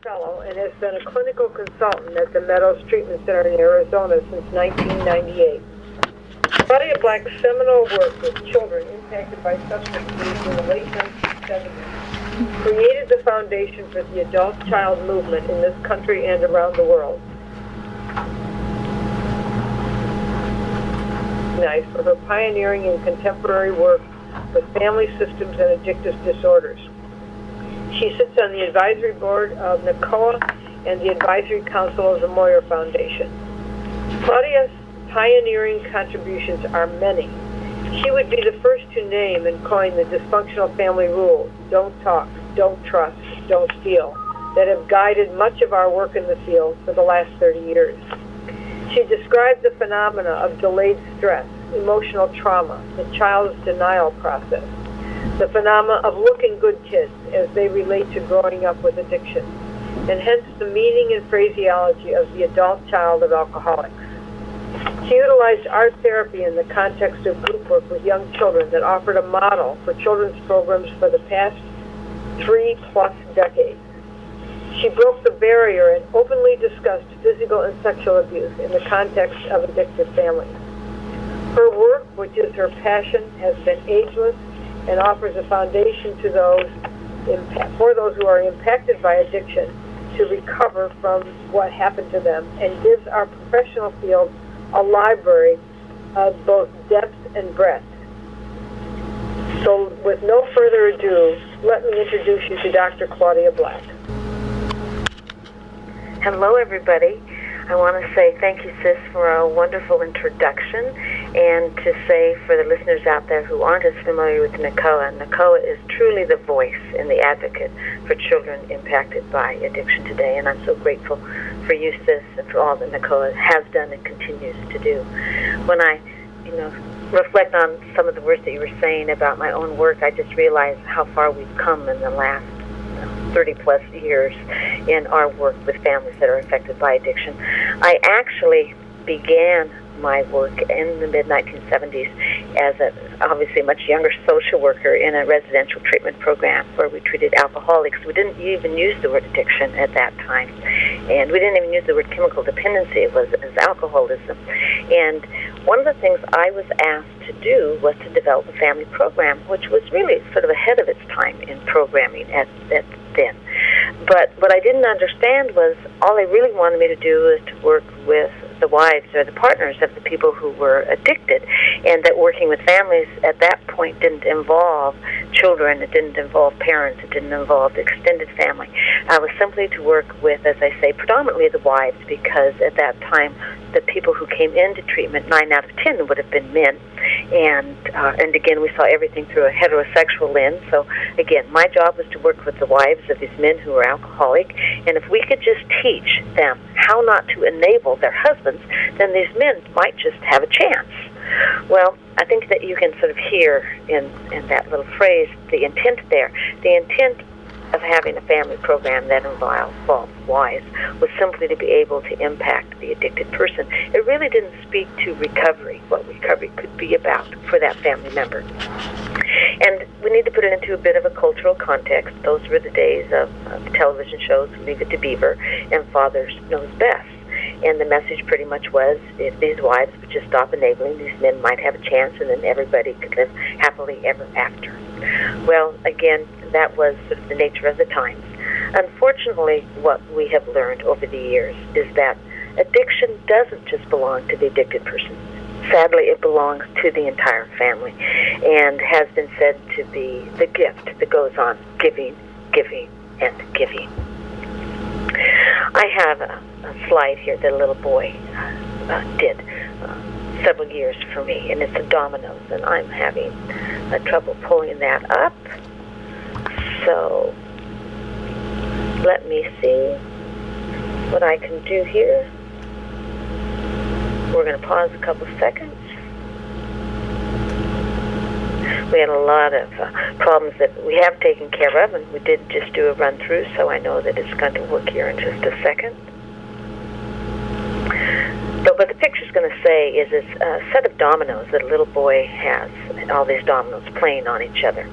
fellow and has been a clinical consultant at the Meadows Treatment Center in Arizona since 1998. Claudia Black's seminal work with children impacted by substance abuse in the late 1970s created the foundation for the adult-child movement in this country and around the world. Recognized for her pioneering and contemporary work with family systems and addictive disorders. She sits on the advisory board of NACoA and the advisory council of the Moyer Foundation. Claudia's pioneering contributions are many. She would be the first to name and coin the dysfunctional family rules, don't talk, don't trust, don't steal, that have guided much of our work in the field for the last 30 years. She describes the phenomena of delayed stress, emotional trauma, the child's denial process, the phenomena of looking good kids as they relate to growing up with addiction, and hence the meaning and phraseology of the adult child of alcoholics. She utilized art therapy in the context of group work with young children that offered a model for children's programs for the past 3+ decades. She broke the barrier and openly discussed physical and sexual abuse in the context of addictive families. Her work, which is her passion, has been ageless and offers a foundation to for those who are impacted by addiction to recover from what happened to them, and gives our professional field a library of both depth and breadth. So with no further ado, let me introduce you to Dr. Claudia Black. Hello, everybody. I want to say thank you, sis, for a wonderful introduction, and to say for the listeners out there who aren't as familiar with NACoA, NACoA is truly the voice and the advocate for children impacted by addiction today, and I'm so grateful for you, sis, and for all that NACoA has done and continues to do. When I, reflect on some of the words that you were saying about my own work, I just realize how far we've come in the last 30-plus years in our work with families that are affected by addiction. I actually began my work in the mid-1970s as obviously a much younger social worker in a residential treatment program where we treated alcoholics. We didn't even use the word addiction at that time, and we didn't even use the word chemical dependency. It was alcoholism. And one of the things I was asked to do was to develop a family program, which was really sort of ahead of its time in programming at then. But what I didn't understand was all they really wanted me to do was to work with the wives or the partners of the people who were addicted, and that working with families at that point didn't involve children, it didn't involve parents, it didn't involve the extended family. I was simply to work with, as I say, predominantly the wives, because at that time the people who came into treatment, 9 out of 10 would have been men, and again we saw everything through a heterosexual lens. So again, my job was to work with the wives of these men who were alcoholic, and if we could just teach them how not to enable their husbands, then these men might just have a chance. Well, I think that you can sort of hear in that little phrase the intent there. The intent of having a family program that involved wives was simply to be able to impact the addicted person. It really didn't speak to recovery, what recovery could be about for that family member. And we need to put it into a bit of a cultural context. Those were the days of television shows, Leave It to Beaver, and Father Knows Best. And the message pretty much was, if these wives would just stop enabling, these men might have a chance, and then everybody could live happily ever after. Well, again, that was sort of the nature of the times. Unfortunately, what we have learned over the years is that addiction doesn't just belong to the addicted person. Sadly, it belongs to the entire family, and has been said to be the gift that goes on giving, giving, and giving. I have a slide here that a little boy did several years for me, and it's the dominoes, and I'm having trouble pulling that up. So let me see what I can do here. We're going to pause a couple seconds. We had a lot of problems that we have taken care of, and we did just do a run-through, so I know that it's going to work here in just a second. But what the picture's going to say is it's a set of dominoes that a little boy has, and all these dominoes playing on each other.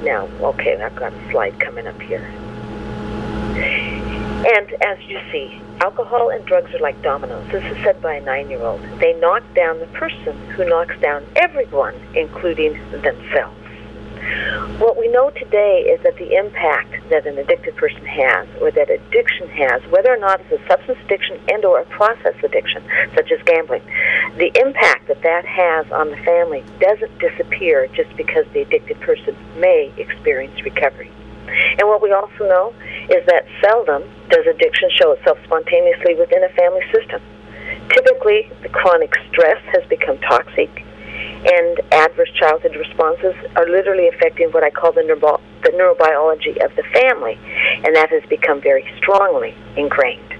Now, okay, I've got a slide coming up here. And as you see, alcohol and drugs are like dominoes. This is said by a 9-year-old. They knock down the person who knocks down everyone, including themselves. What we know today is that the impact that an addicted person has, or that addiction has, whether or not it's a substance addiction and or a process addiction, such as gambling, the impact that that has on the family doesn't disappear just because the addicted person may experience recovery. And what we also know is that seldom does addiction show itself spontaneously within a family system. Typically, the chronic stress has become toxic, and adverse childhood responses are literally affecting what I call the neurobiology of the family, and that has become very strongly ingrained.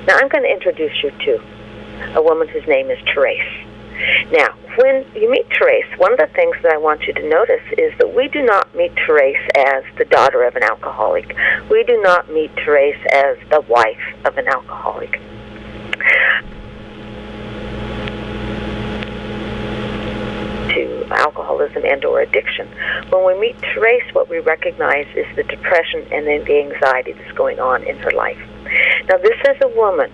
Now, I'm going to introduce you to a woman whose name is Therese. Now, when you meet Therese, one of the things that I want you to notice is that we do not meet Therese as the daughter of an alcoholic. We do not meet Therese as the wife of an alcoholic. To alcoholism and or addiction. When we meet Therese, what we recognize is the depression and then the anxiety that's going on in her life. Now, this is a woman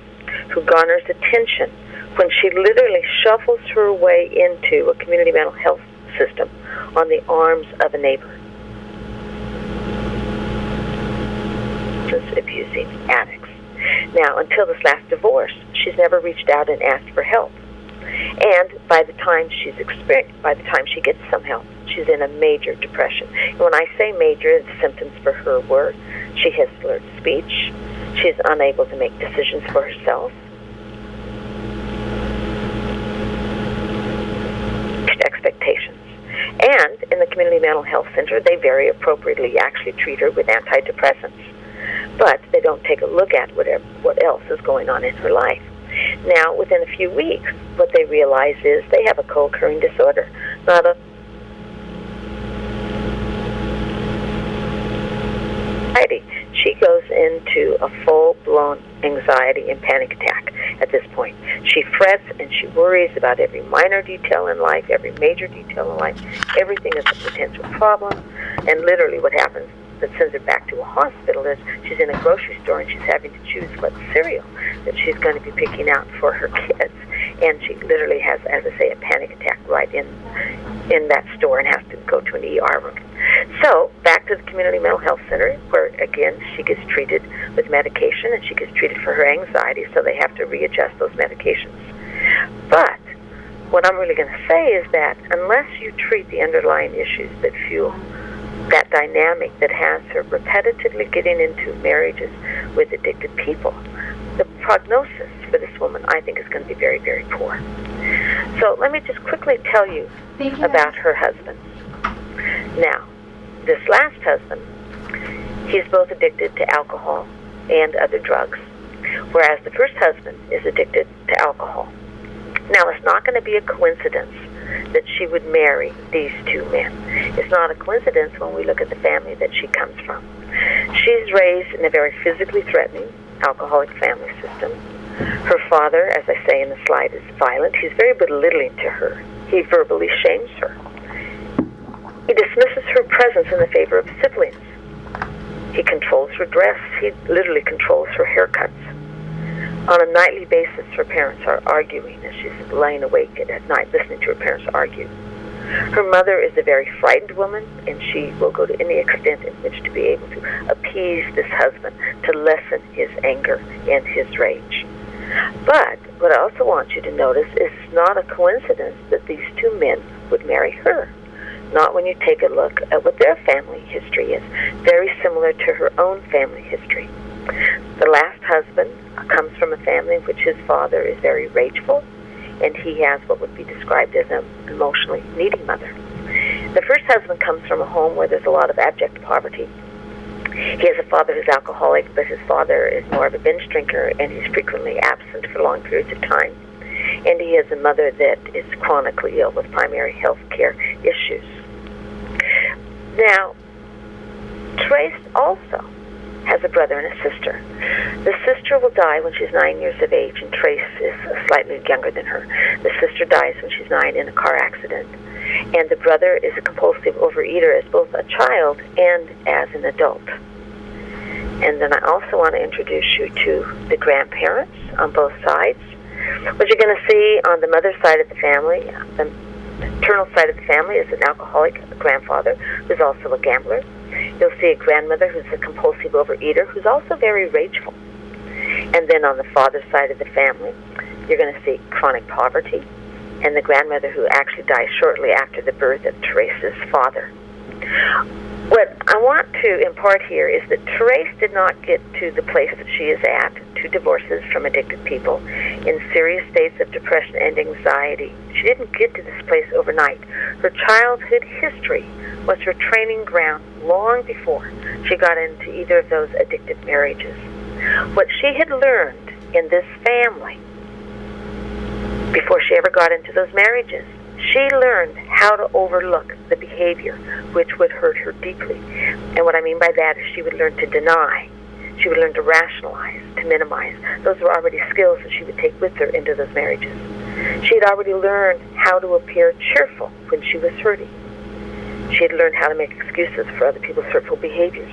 who garners attention when she literally shuffles her way into a community mental health system on the arms of a neighbor. Abusing addicts. Now, until this last divorce, she's never reached out and asked for help. And by the time she gets some help, she's in a major depression. And when I say major, the symptoms for her were she has slurred speech, she's unable to make decisions for herself, expectations. And in the Community Mental Health Center, they very appropriately actually treat her with antidepressants. But they don't take a look at what else is going on in her life. Now, within a few weeks, what they realize is they have a co-occurring disorder. Not a anxiety. She goes into a full-blown anxiety and panic attack at this point. She frets and she worries about every minor detail in life, every major detail in life. Everything is a potential problem. And literally what happens that sends her back to a hospital is she's in a grocery store and she's having to choose what cereal that she's going to be picking out for her kids. And she literally has, as I say, a panic attack right in that store and has to go to an ER room. So, back to the Community Mental Health Center, where, again, she gets treated with medication and she gets treated for her anxiety, so they have to readjust those medications. But what I'm really going to say is that unless you treat the underlying issues that fuel that dynamic that has her repetitively getting into marriages with addicted people, the prognosis for this woman, I think, is going to be very, very poor. So let me just quickly tell you about her husband. Now, this last husband, he's both addicted to alcohol and other drugs, whereas the first husband is addicted to alcohol. Now, it's not going to be a coincidence that she would marry these two men. It's not a coincidence when we look at the family that she comes from. She's raised in a very physically threatening alcoholic family system. Her father, as I say in the slide, is violent. He's very belittling to her. He verbally shames her. He dismisses her presence in the favor of siblings. He controls her dress. He literally controls her haircuts. On a nightly basis, her parents are arguing as she's laying awake at night listening to her parents argue. Her mother is a very frightened woman, and she will go to any extent in which to be able to appease this husband, to lessen his anger and his rage. But what I also want you to notice is it's not a coincidence that these two men would marry her. Not when you take a look at what their family history is. Very similar to her own family history. The last husband comes from a family in which his father is very rageful, and he has what would be described as an emotionally needy mother. The first husband comes from a home where there's a lot of abject poverty. He has a father who's alcoholic, but his father is more of a binge drinker, and he's frequently absent for long periods of time. And he has a mother that is chronically ill with primary health care issues. Now, Therese also has a brother and a sister. The sister will die when she's 9 years of age, and Therese is slightly younger than her. The sister dies when she's 9 in a car accident. And the brother is a compulsive overeater as both a child and as an adult. And then I also want to introduce you to the grandparents on both sides. What you're going to see on the mother's side of the family, the maternal side of the family, is an alcoholic grandfather who's also a gambler. You'll see a grandmother who's a compulsive overeater who's also very rageful. And then on the father's side of the family, you're going to see chronic poverty and the grandmother who actually dies shortly after the birth of Teresa's father. What I want to impart here is that Therese did not get to the place that she is at, 2 divorces from addicted people, in serious states of depression and anxiety. She didn't get to this place overnight. Her childhood history was her training ground long before she got into either of those addictive marriages. What she had learned in this family before she ever got into those marriages, she learned how to overlook the behavior which would hurt her deeply. And what I mean by that is she would learn to deny. She would learn to rationalize, to minimize. Those were already skills that she would take with her into those marriages. She had already learned how to appear cheerful when she was hurting. She had learned how to make excuses for other people's hurtful behaviors.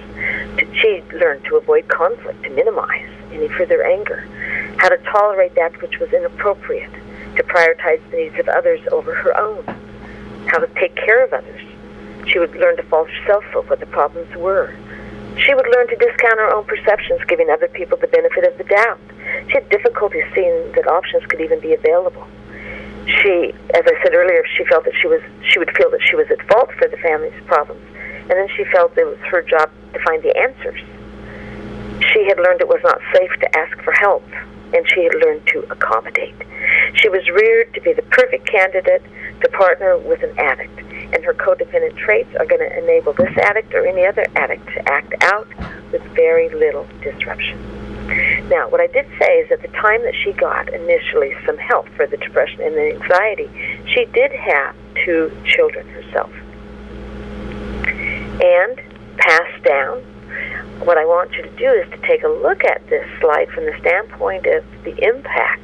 She learned to avoid conflict, to minimize any further anger, how to tolerate that which was inappropriate, to prioritize the needs of others over her own, how to take care of others. She would learn to false herself of what the problems were. She would learn to discount her own perceptions, giving other people the benefit of the doubt. She had difficulty seeing that options could even be available. She, as I said earlier, she felt that she would feel that she was at fault for the family's problems, and then she felt it was her job to find the answers. She had learned it was not safe to ask for help, and she had learned to accommodate. She was reared to be the perfect candidate to partner with an addict, and her codependent traits are going to enable this addict or any other addict to act out with very little disruption. Now, what I did say is at the time that she got initially some help for the depression and the anxiety, she did have 2 children herself. And passed down. What I want you to do is to take a look at this slide from the standpoint of the impact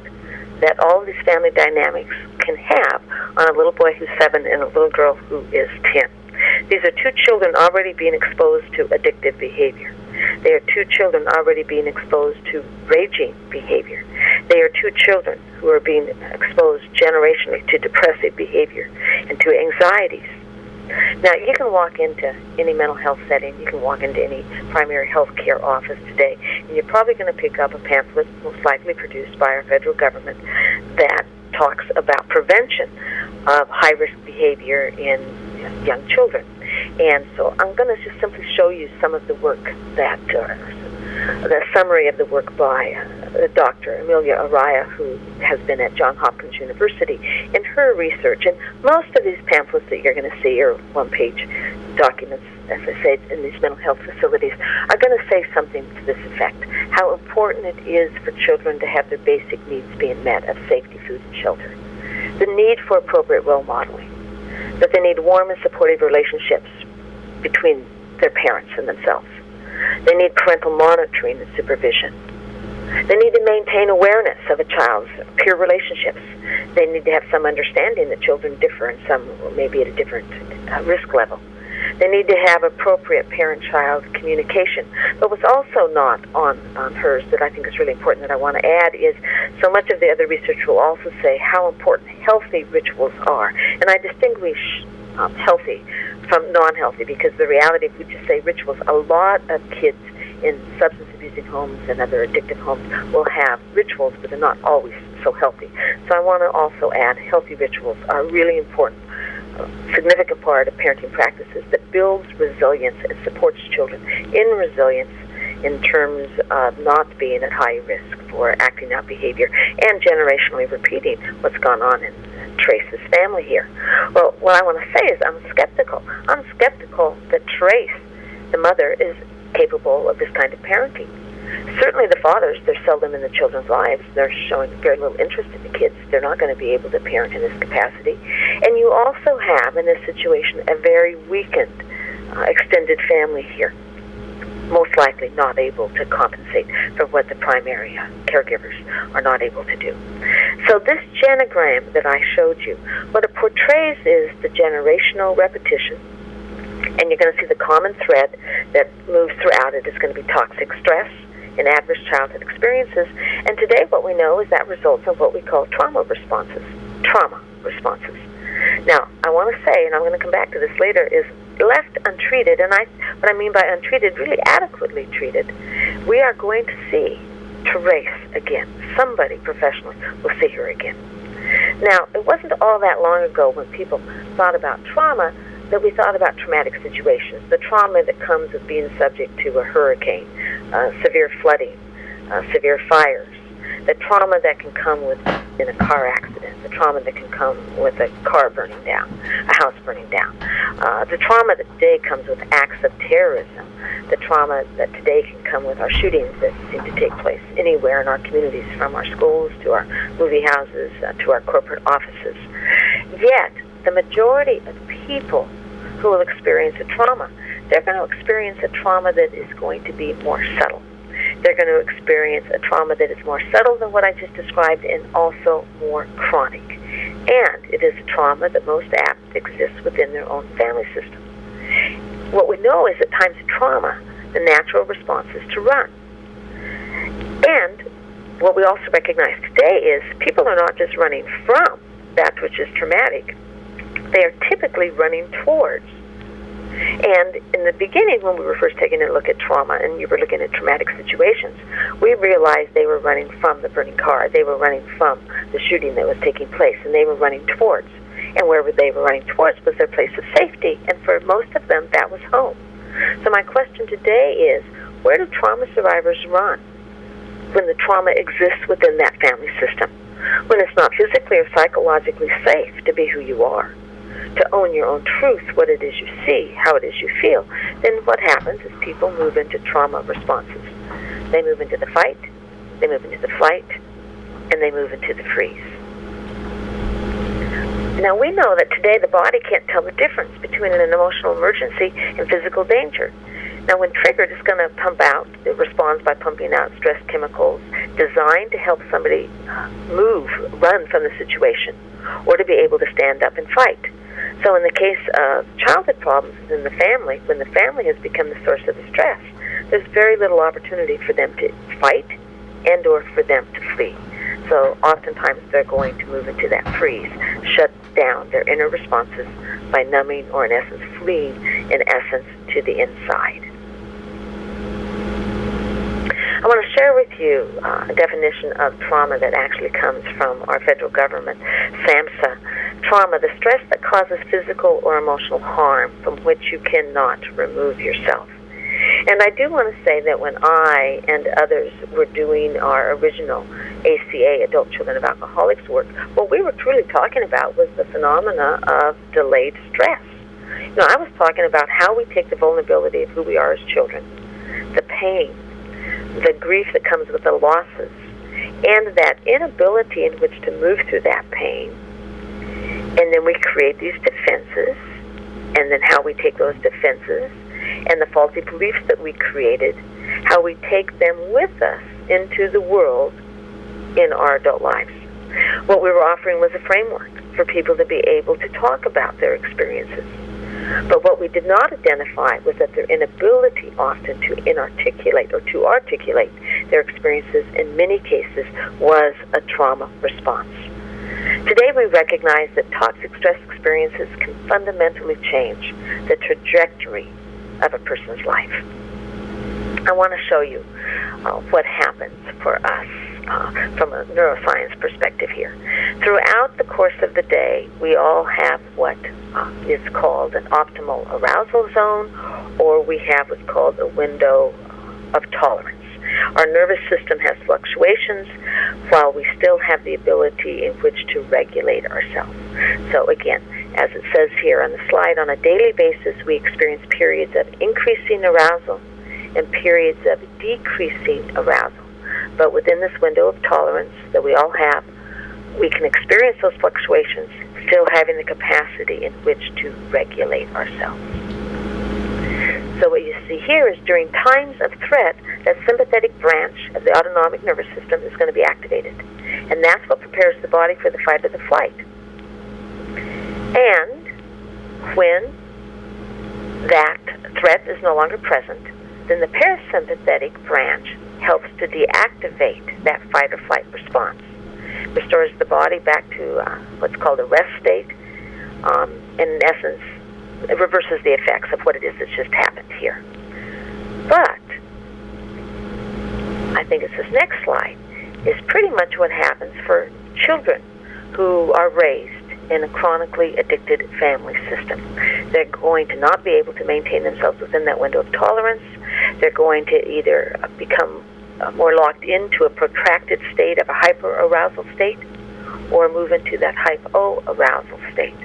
that all of these family dynamics can have on a little boy who's 7 and a little girl who is 10. These are 2 children already being exposed to addictive behavior. They are 2 children already being exposed to raging behavior. They are 2 children who are being exposed generationally to depressive behavior and to anxieties. Now, you can walk into any mental health setting, you can walk into any primary health care office today, and you're probably going to pick up a pamphlet, most likely produced by our federal government, that talks about prevention of high-risk behavior in young children. And so I'm going to just simply show you some of the work that, the summary of the work by Dr. Amelia Araya, who has been at Johns Hopkins University, in her research. And most of these pamphlets that you're going to see are one-page documents, as I said, in these mental health facilities, are going to say something to this effect: how important it is for children to have their basic needs being met of safety, food, and shelter, the need for appropriate role modeling, that they need warm and supportive relationships between their parents and themselves. They need parental monitoring and supervision. They need to maintain awareness of a child's peer relationships. They need to have some understanding that children differ and some may be at a different risk level. They need to have appropriate parent-child communication. But what's also not on hers that I think is really important that I want to add is so much of the other research will also say how important healthy rituals are. And I distinguish healthy from non-healthy, because the reality, if we just say rituals, a lot of kids in substance abusing homes and other addictive homes will have rituals, but they're not always so healthy. So I want to also add healthy rituals are really important, significant part of parenting practices that builds resilience and supports children in resilience in terms of not being at high risk for acting out behavior and generationally repeating what's gone on in Trace's family here. Well, what I want to say is I'm skeptical. I'm skeptical that Trace, the mother, is capable of this kind of parenting. Certainly the fathers, they're seldom in the children's lives. They're showing very little interest in the kids. They're not going to be able to parent in this capacity. And you also have, in this situation, a very weakened extended family here, most likely not able to compensate for what the primary caregivers are not able to do. So this genogram that I showed you, what it portrays is the generational repetition And you're going to see the common thread that moves throughout it is going to be toxic stress and adverse childhood experiences. And today what we know is that results in what we call trauma responses. Trauma responses. Now, I want to say, and I'm going to come back to this later, is left untreated, and what I mean by untreated, really adequately treated, we are going to see Therese again. Somebody professionally will see her again. Now, it wasn't all that long ago when people thought about trauma that we thought about traumatic situations, the trauma that comes with being subject to a hurricane, severe flooding, severe fires, the trauma that can come in a car accident, the trauma that can come with a car burning down, a house burning down, the trauma that today comes with acts of terrorism, the trauma that today can come with our shootings that seem to take place anywhere in our communities, from our schools to our movie houses to our corporate offices. Yet, the majority of people who will experience a trauma, they're going to experience a trauma that is going to be more subtle. They're going to experience a trauma that is more subtle than what I just described, and also more chronic. And it is a trauma that most apt exists within their own family system. What we know is at times of trauma, the natural response is to run. And what we also recognize today is people are not just running from that which is traumatic. They are typically running towards. And in the beginning, when we were first taking a look at trauma and you were looking at traumatic situations, we realized they were running from the burning car. They were running from the shooting that was taking place, and they were running towards. And wherever they were running towards was their place of safety, and for most of them, that was home. So my question today is, where do trauma survivors run when the trauma exists within that family system? When it's not physically or psychologically safe to be who you are, to own your own truth, what it is you see, how it is you feel, then what happens is people move into trauma responses. They move into the fight, they move into the flight, and they move into the freeze. Now, we know that today the body can't tell the difference between an emotional emergency and physical danger. Now, when triggered, it's going to pump out. It responds by pumping out stress chemicals designed to help somebody run from the situation, or to be able to stand up and fight. So in the case of childhood problems in the family, when the family has become the source of the stress, there's very little opportunity for them to fight and or for them to flee. So oftentimes they're going to move into that freeze, shut down their inner responses by numbing, or in essence fleeing, in essence, to the inside. I want to share with you a definition of trauma that actually comes from our federal government, SAMHSA. Trauma, the stress that causes physical or emotional harm from which you cannot remove yourself. And I do want to say that when I and others were doing our original ACA, Adult Children of Alcoholics work, what we were truly talking about was the phenomena of delayed stress. You know, I was talking about how we take the vulnerability of who we are as children, the pain, the grief that comes with the losses, and that inability in which to move through that pain. And then we create these defenses, and then how we take those defenses and the faulty beliefs that we created, how we take them with us into the world in our adult lives. What we were offering was a framework for people to be able to talk about their experiences. But what we did not identify was that their inability often to inarticulate or to articulate their experiences in many cases was a trauma response. Today we recognize that toxic stress experiences can fundamentally change the trajectory of a person's life. I want to show you what happens for us from a neuroscience perspective here. Throughout the course of the day, we all have what is called an optimal arousal zone, or we have what's called a window of tolerance. Our nervous system has fluctuations while we still have the ability in which to regulate ourselves. So again, as it says here on the slide, on a daily basis we experience periods of increasing arousal and periods of decreasing arousal. But within this window of tolerance that we all have, we can experience those fluctuations, still having the capacity in which to regulate ourselves. So what you see here is during times of threat, that sympathetic branch of the autonomic nervous system is going to be activated. And that's what prepares the body for the fight or the flight. And when that threat is no longer present, then the parasympathetic branch helps to deactivate that fight or flight response, restores the body back to what's called a rest state, and in essence, it reverses the effects of what it is that's just happened here. But I think it's this next slide is pretty much what happens for children who are raised in a chronically addicted family system. They're going to not be able to maintain themselves within that window of tolerance. They're going to either become more locked into a protracted state of a hyper-arousal state or move into that hypo-arousal state.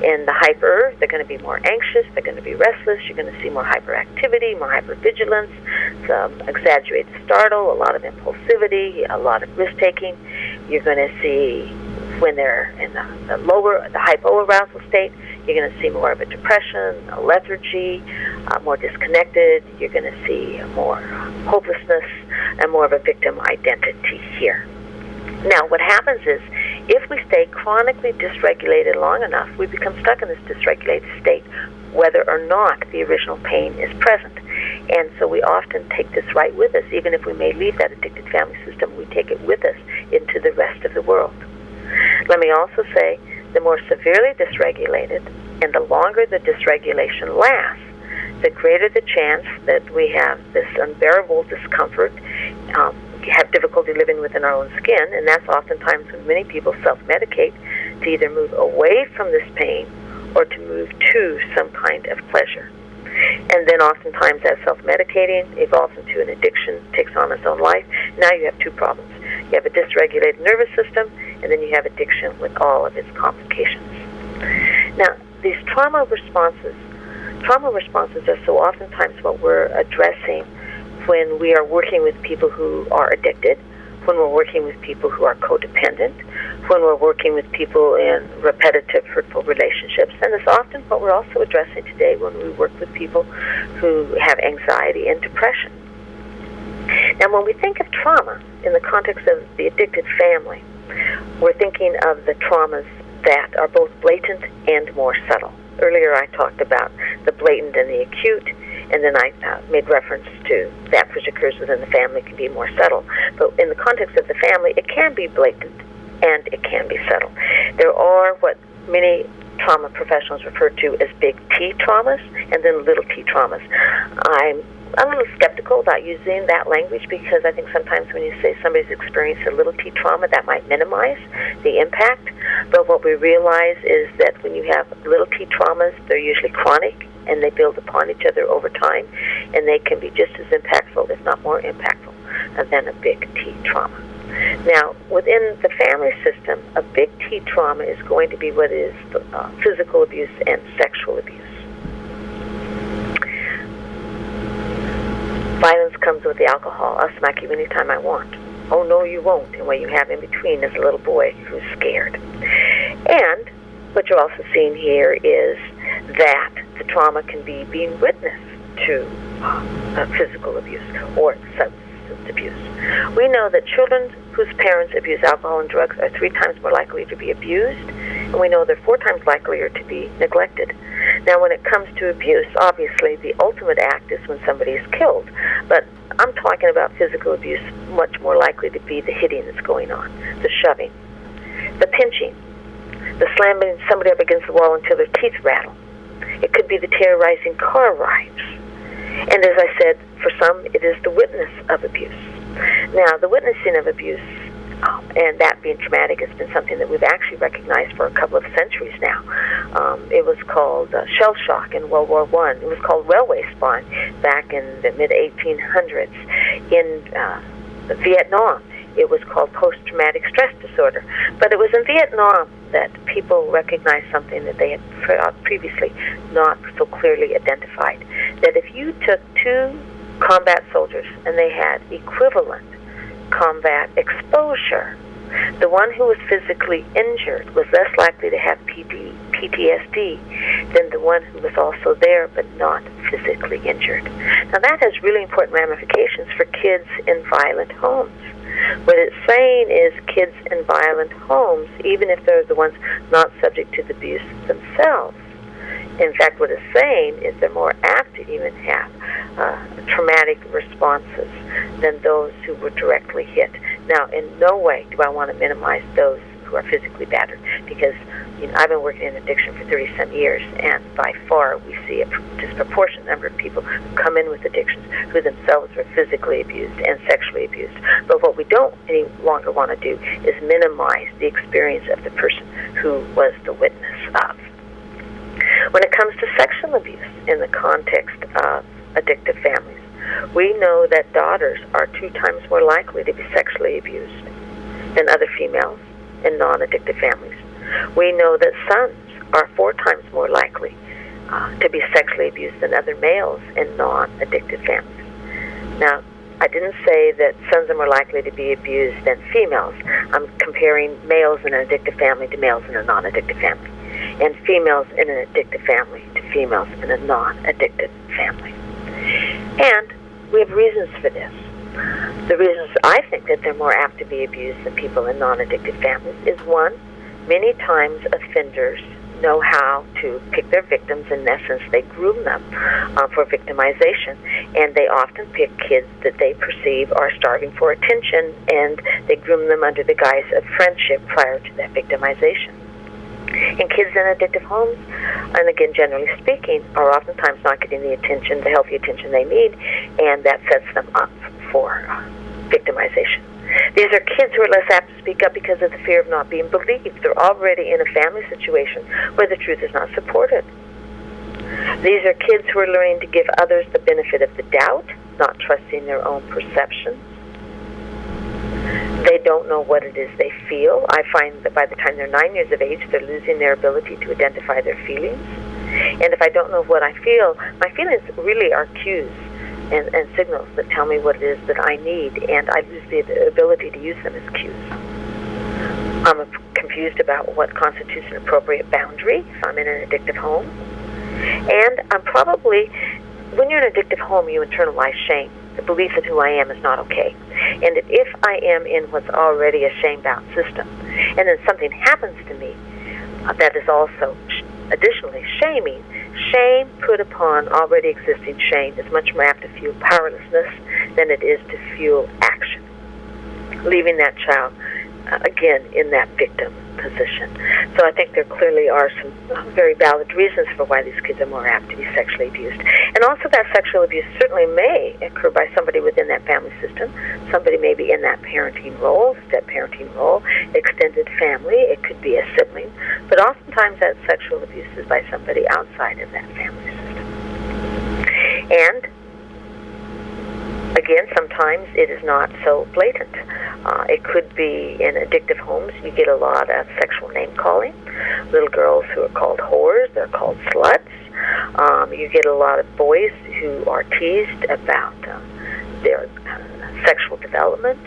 In the hyper, they're going to be more anxious, they're going to be restless, you're going to see more hyperactivity, more hypervigilance, some exaggerated startle, a lot of impulsivity, a lot of risk-taking. You're going to see, when they're in the hypo-arousal state, you're going to see more of a depression, a lethargy, more disconnected. You're going to see more hopelessness and more of a victim identity here. Now, what happens is, if we stay chronically dysregulated long enough, we become stuck in this dysregulated state, whether or not the original pain is present. And so we often take this right with us. Even if we may leave that addicted family system, we take it with us into the rest of the world. Let me also say, the more severely dysregulated and the longer the dysregulation lasts, the greater the chance that we have this unbearable discomfort, have difficulty living within our own skin, and that's oftentimes when many people self-medicate to either move away from this pain or to move to some kind of pleasure. And then oftentimes that self-medicating evolves into an addiction, takes on its own life. Now you have two problems. You have a dysregulated nervous system, and then you have addiction with all of its complications. Now, these trauma responses are so oftentimes what we're addressing when we are working with people who are addicted, when we're working with people who are codependent, when we're working with people in repetitive, hurtful relationships. And it's often what we're also addressing today when we work with people who have anxiety and depression. Now, when we think of trauma in the context of the addicted family, we're thinking of the traumas that are both blatant and more subtle. Earlier I talked about the blatant and the acute, and then I made reference to that which occurs within the family can be more subtle. But in the context of the family, it can be blatant and it can be subtle. There are what many trauma professionals refer to as big T traumas and then little t traumas. I'm a little skeptical about using that language because I think sometimes when you say somebody's experienced a little t trauma, that might minimize the impact. But what we realize is that when you have little t traumas, they're usually chronic and they build upon each other over time, and they can be just as impactful, if not more impactful, than a big T trauma. Now, within the family system, a big T trauma is going to be what is physical abuse and sexual abuse. Violence comes with the alcohol. I'll smack you anytime I want. Oh, no, you won't. And what you have in between is a little boy who's scared. And what you're also seeing here is that the trauma can be being witness to physical abuse or substance abuse. We know that children whose parents abuse alcohol and drugs are 3 times more likely to be abused, and we know they're 4 times likelier to be neglected. Now, when it comes to abuse, obviously the ultimate act is when somebody is killed, but I'm talking about physical abuse much more likely to be the hitting that's going on, the shoving, the pinching, the slamming somebody up against the wall until their teeth rattle. It could be the terrorizing car rides. And as I said, for some, it is the witness of abuse. Now, the witnessing of abuse, and that being traumatic, has been something that we've actually recognized for a couple of centuries now. It was called shell shock in World War I. It was called railway spawn back in the mid-1800s. In Vietnam, it was called post-traumatic stress disorder. But it was in Vietnam that people recognized something that they had previously not so clearly identified. That if you took 2 combat soldiers and they had equivalent combat exposure, the one who was physically injured was less likely to have PTSD than the one who was also there but not physically injured. Now that has really important ramifications for kids in violent homes. What it's saying is kids in violent homes, even if they're the ones not subject to the abuse themselves, In fact, what it's saying is they're more apt to even have traumatic responses than those who were directly hit. Now, in no way do I want to minimize those who are physically battered, because I've been working in addiction for 30-some years, and by far we see a disproportionate number of people who come in with addictions who themselves were physically abused and sexually abused. But what we don't any longer want to do is minimize the experience of the person who was the witness of. When it comes to sexual abuse in the context of addictive families, we know that daughters are 2 times more likely to be sexually abused than other females in non-addictive families. We know that sons are 4 times more likely to be sexually abused than other males in non-addictive families. Now, I didn't say that sons are more likely to be abused than females. I'm comparing males in an addictive family to males in a non-addictive family, and females in an addictive family to females in a non-addictive family. And we have reasons for this. The reasons I think that they're more apt to be abused than people in non-addictive families is, one, many times offenders know how to pick their victims. In essence, they groom them for victimization, and they often pick kids that they perceive are starving for attention, and they groom them under the guise of friendship prior to that victimization. And kids in addictive homes, and again, generally speaking, are oftentimes not getting the attention, the healthy attention they need, and that sets them up for victimization. These are kids who are less apt to speak up because of the fear of not being believed. They're already in a family situation where the truth is not supported. These are kids who are learning to give others the benefit of the doubt, not trusting their own perceptions. They don't know what it is they feel. I find that by the time they're 9 years of age, they're losing their ability to identify their feelings. And if I don't know what I feel, my feelings really are cues and signals that tell me what it is that I need, and I lose the ability to use them as cues. I'm confused about what constitutes an appropriate boundary if I'm in an addictive home. And I'm probably, when you're in an addictive home, you internalize shame. The belief that who I am is not okay. And if I am in what's already a shame-bound system, and then something happens to me that is also additionally shaming, shame put upon already existing shame is much more apt to fuel powerlessness than it is to fuel action, leaving that child again in that victim position. So I think there clearly are some very valid reasons for why these kids are more apt to be sexually abused. And also that sexual abuse certainly may occur by somebody within that family system. Somebody may be in that parenting role, step-parenting role, extended family. It could be a sibling. But oftentimes that sexual abuse is by somebody outside of that family system. And again, sometimes it is not so blatant. It could be in addictive homes. You get a lot of sexual name-calling. Little girls who are called whores, they're called sluts. You get a lot of boys who are teased about their sexual development,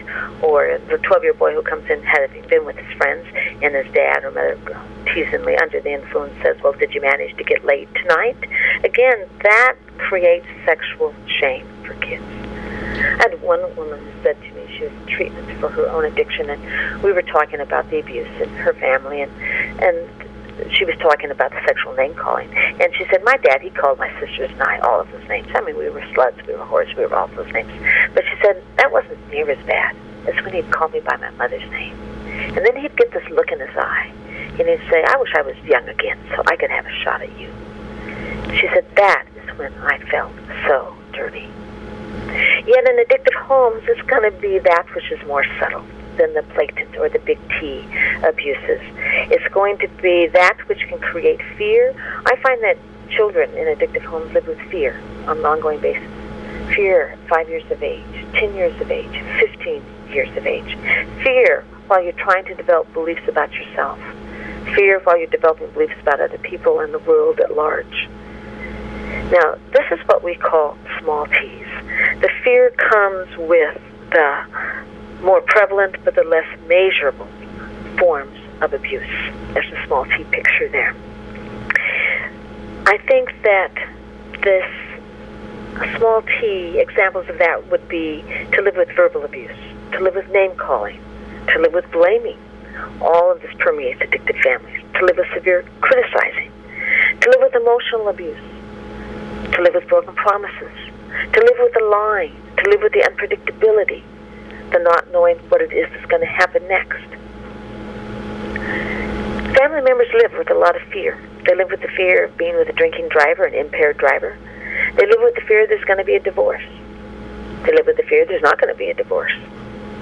or the 12-year boy who comes in having been with his friends, and his dad or mother teasingly under the influence says, well, did you manage to get laid tonight? Again, that creates sexual shame for kids. I had one woman who said to me she was in treatment for her own addiction, and we were talking about the abuse in her family, and she was talking about the sexual name-calling. And she said, my dad, he called my sisters and I all of those names. I mean, we were sluts, we were whores, we were all those names. But she said, that wasn't near as bad as when he'd call me by my mother's name. And then he'd get this look in his eye, and he'd say, I wish I was young again so I could have a shot at you. She said, that is when I felt so dirty. Yet in addictive homes, it's going to be that which is more subtle than the blatant or the big T abuses. It's going to be that which can create fear. I find that children in addictive homes live with fear on an ongoing basis. Fear at 5 years of age, 10 years of age, 15 years of age. Fear while you're trying to develop beliefs about yourself. Fear while you're developing beliefs about other people and the world at large. Now, this is what we call small T's. The fear comes with the more prevalent but the less measurable forms of abuse. There's a small T picture there. I think that this small T examples of that would be to live with verbal abuse, to live with name-calling, to live with blaming. All of this permeates addicted families. To live with severe criticizing, to live with emotional abuse, to live with broken promises, to live with the lying, to live with the unpredictability, the not knowing what it is that's going to happen next. Family members live with a lot of fear. They live with the fear of being with a drinking driver, an impaired driver. They live with the fear there's going to be a divorce. They live with the fear there's not going to be a divorce.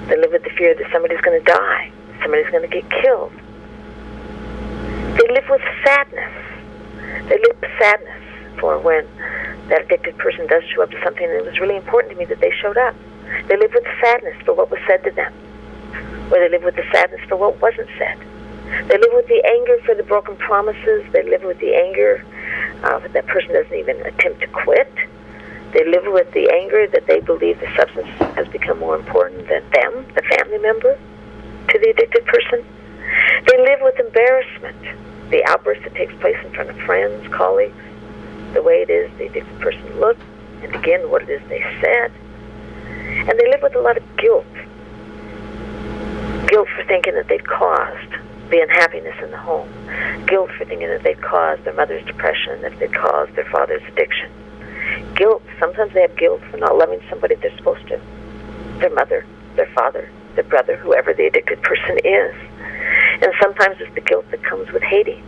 They live with the fear that somebody's going to die, somebody's going to get killed. They live with sadness. They live with sadness for when that addicted person does show up to something that was really important to me that they showed up. They live with sadness for what was said to them. Or they live with the sadness for what wasn't said. They live with the anger for the broken promises. They live with the anger that that person doesn't even attempt to quit. They live with the anger that they believe the substance has become more important than them, the family member, to the addicted person. They live with embarrassment, the outburst that takes place in front of friends, colleagues, the way it is the addicted person looked, and again, what it is they said. And they live with a lot of guilt. Guilt for thinking that they've caused the unhappiness in the home. Guilt for thinking that they've caused their mother's depression, that they've caused their father's addiction. Guilt, sometimes they have guilt for not loving somebody they're supposed to. Their mother, their father, their brother, whoever the addicted person is. And sometimes it's the guilt that comes with hating.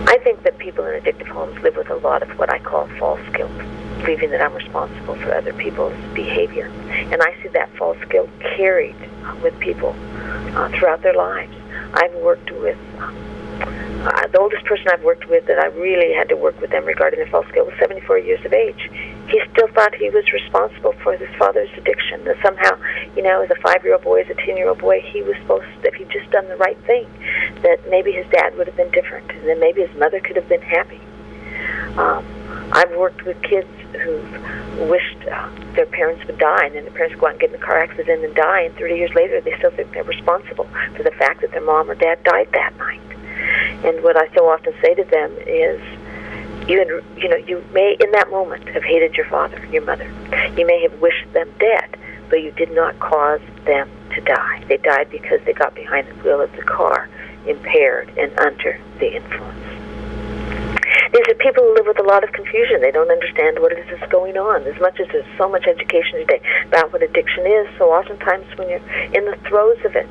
I think that people in addictive homes live with a lot of what I call false guilt, believing that I'm responsible for other people's behavior. And I see that false guilt carried with people throughout their lives. I've worked with, the oldest person I've worked with that I really had to work with them regarding their false guilt was 74 years of age. He still thought he was responsible for his father's addiction. That somehow, as a 5-year-old boy, as a 10-year-old boy, he was supposed to, if he'd just done the right thing, that maybe his dad would have been different, and then maybe his mother could have been happy. I've worked with kids who've wished their parents would die, and then their parents go out and get in a car accident and die, and 30 years later they still think they're responsible for the fact that their mom or dad died that night. And what I so often say to them is, you may in that moment have hated your father, your mother. You may have wished them dead, but you did not cause them to die. They died because they got behind the wheel of the car, impaired and under the influence. These are people who live with a lot of confusion. They don't understand what it is that's going on. As much as there's so much education today about what addiction is, so oftentimes when you're in the throes of it,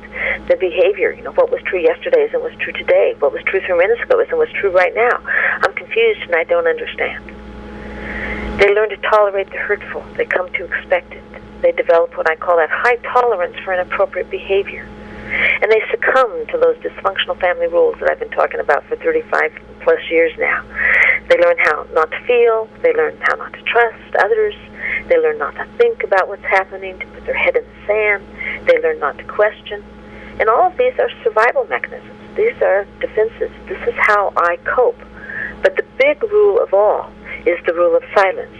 the behavior, what was true yesterday isn't what's true today. What was true 3 minutes ago isn't what's true right now. I'm confused and I don't understand. They learn to tolerate the hurtful. They come to expect it. They develop what I call that high tolerance for inappropriate behavior. And they succumb to those dysfunctional family rules that I've been talking about for 35 plus years now. They learn how not to feel. They learn how not to trust others. They learn not to think about what's happening, to put their head in the sand. They learn not to question. And all of these are survival mechanisms. These are defenses. This is how I cope. But the big rule of all is the rule of silence.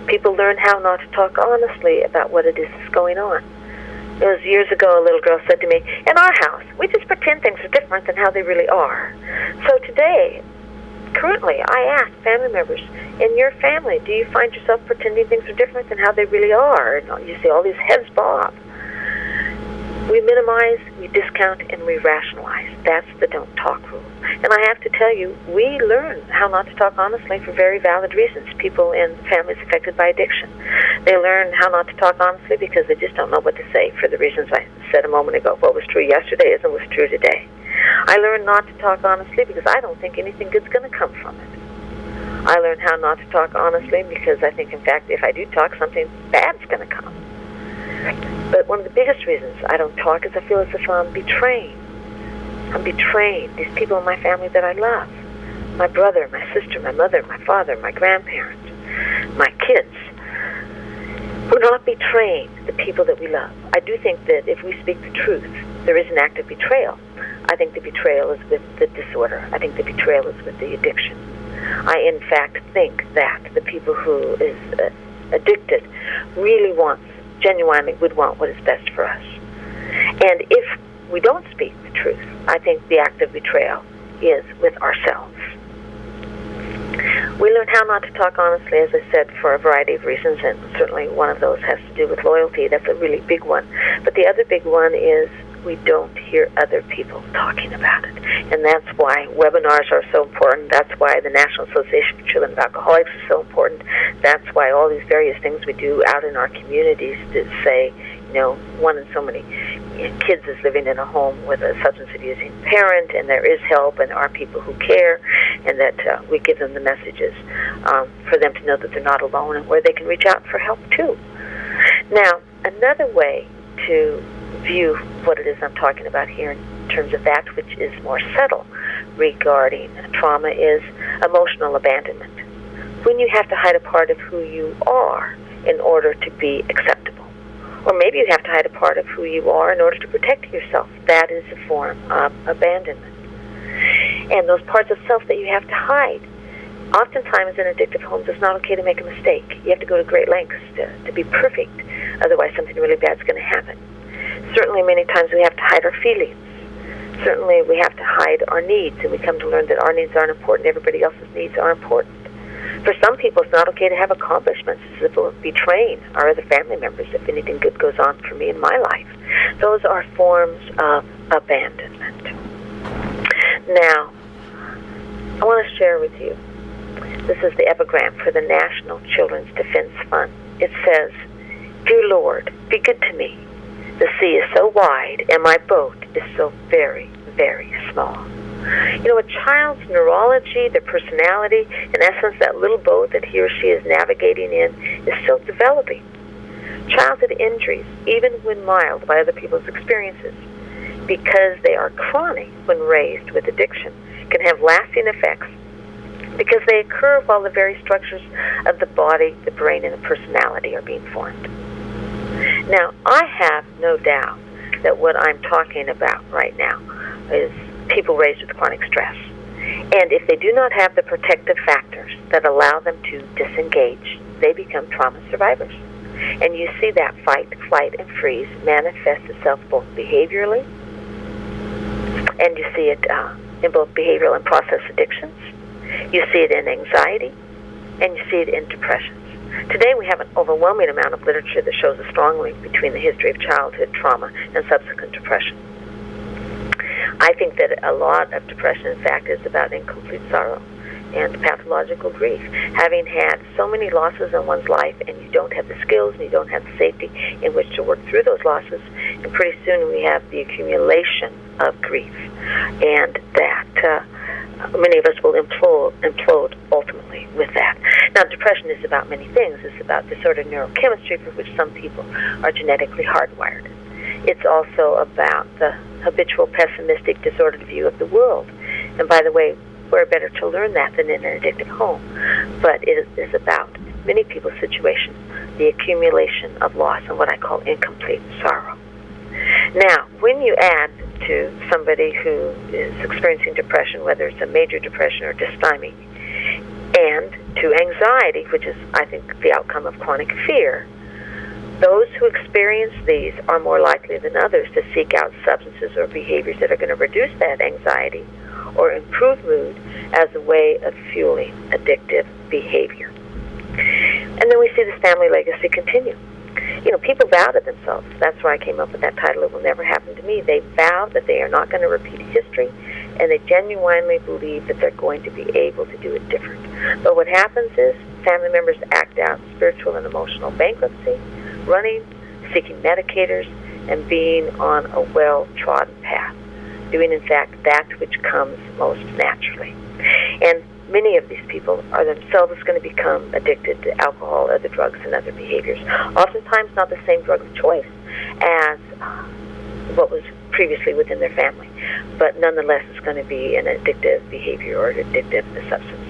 People learn how not to talk honestly about what it is that's going on. It was years ago, a little girl said to me, in our house, we just pretend things are different than how they really are. So today, currently, I ask family members, in your family, do you find yourself pretending things are different than how they really are? And you see all these heads bob. We minimize, we discount, and we rationalize. That's the don't talk rule. And I have to tell you, we learn how not to talk honestly for very valid reasons. People in families affected by addiction. They learn how not to talk honestly because they just don't know what to say for the reasons I said a moment ago. What was true yesterday isn't what's true today. I learned not to talk honestly because I don't think anything good's going to come from it. I learned how not to talk honestly because I think, in fact, if I do talk, something bad's going to come. But one of the biggest reasons I don't talk is I feel as if I'm betraying. I'm betraying these people in my family that I love. My brother, my sister, my mother, my father, my grandparents, my kids. We're not betraying the people that we love. I do think that if we speak the truth, there is an act of betrayal. I think the betrayal is with the disorder. I think the betrayal is with the addiction. I, in fact, think that the people who is addicted really genuinely would want what is best for us. And if we don't speak the truth, I think the act of betrayal is with ourselves. We learn how not to talk honestly, as I said, for a variety of reasons, and certainly one of those has to do with loyalty. That's a really big one. But the other big one is we don't hear other people talking about it. And that's why webinars are so important. That's why the National Association for Children of Alcoholics is so important. That's why all these various things we do out in our communities to say, one in so many kids is living in a home with a substance abusing parent, and there is help, and there are people who care, and that we give them the messages for them to know that they're not alone and where they can reach out for help too. Now, another way to view what it is I'm talking about here in terms of that which is more subtle regarding trauma is emotional abandonment. When you have to hide a part of who you are in order to be acceptable. Or maybe you have to hide a part of who you are in order to protect yourself. That is a form of abandonment. And those parts of self that you have to hide. Oftentimes in addictive homes, it's not okay to make a mistake. You have to go to great lengths to be perfect. Otherwise, something really bad is going to happen. Certainly, many times we have to hide our feelings. Certainly, we have to hide our needs, and we come to learn that our needs aren't important. Everybody else's needs are important. For some people, it's not okay to have accomplishments. It's about betraying our other family members if anything good goes on for me in my life. Those are forms of abandonment. Now, I want to share with you, this is the epigram for the National Children's Defense Fund. It says, "Dear Lord, be good to me. The sea is so wide, and my boat is so very, very small." A child's neurology, their personality, in essence, that little boat that he or she is navigating in, is still developing. Childhood injuries, even when mild by other people's experiences, because they are chronic when raised with addiction, can have lasting effects because they occur while the very structures of the body, the brain, and the personality are being formed. Now, I have no doubt that what I'm talking about right now is people raised with chronic stress. And if they do not have the protective factors that allow them to disengage, they become trauma survivors. And you see that fight, flight, and freeze manifest itself both behaviorally, and you see it in both behavioral and process addictions. You see it in anxiety, and you see it in depressions. Today we have an overwhelming amount of literature that shows a strong link between the history of childhood trauma and subsequent depression. I think that a lot of depression, in fact, is about incomplete sorrow and pathological grief. Having had so many losses in one's life, and you don't have the skills and you don't have the safety in which to work through those losses, and pretty soon we have the accumulation of grief. And that many of us will implode ultimately with that. Now, depression is about many things. It's about disordered neurochemistry, for which some people are genetically hardwired. It's also about the habitual pessimistic, disordered view of the world. And by the way, where better to learn that than in an addictive home? But it is about many people's situation, the accumulation of loss and what I call incomplete sorrow. Now, when you add to somebody who is experiencing depression, whether it's a major depression or dysthymia, and to anxiety, which is, I think, the outcome of chronic fear, those who experience these are more likely than others to seek out substances or behaviors that are going to reduce that anxiety or improve mood as a way of fueling addictive behavior. And then we see this family legacy continue. People vow to themselves. That's why I came up with that title, "It Will Never Happen to Me." They vow that they are not going to repeat history, and they genuinely believe that they're going to be able to do it different. But what happens is family members act out spiritual and emotional bankruptcy, running, seeking medicators, and being on a well-trodden path, doing, in fact, that which comes most naturally. And many of these people are themselves going to become addicted to alcohol, other drugs, and other behaviors. Oftentimes not the same drug of choice as what was previously within their family, but nonetheless it's going to be an addictive behavior or an addictive substance.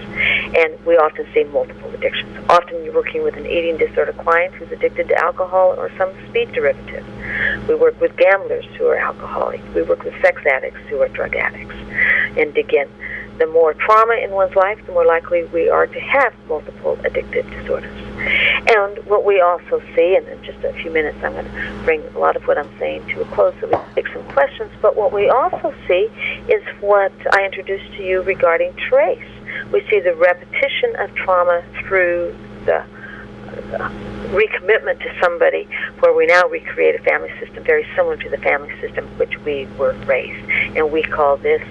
And we often see multiple addictions. Often you're working with an eating disorder client who's addicted to alcohol or some speed derivative. We work with gamblers who are alcoholic. We work with sex addicts who are drug addicts. And again, the more trauma in one's life, the more likely we are to have multiple addictive disorders. And what we also see, and in just a few minutes I'm going to bring a lot of what I'm saying to a close so we can take some questions, but what we also see is what I introduced to you regarding trace. We see the repetition of trauma through the recommitment to somebody where we now recreate a family system very similar to the family system which we were raised. And we call this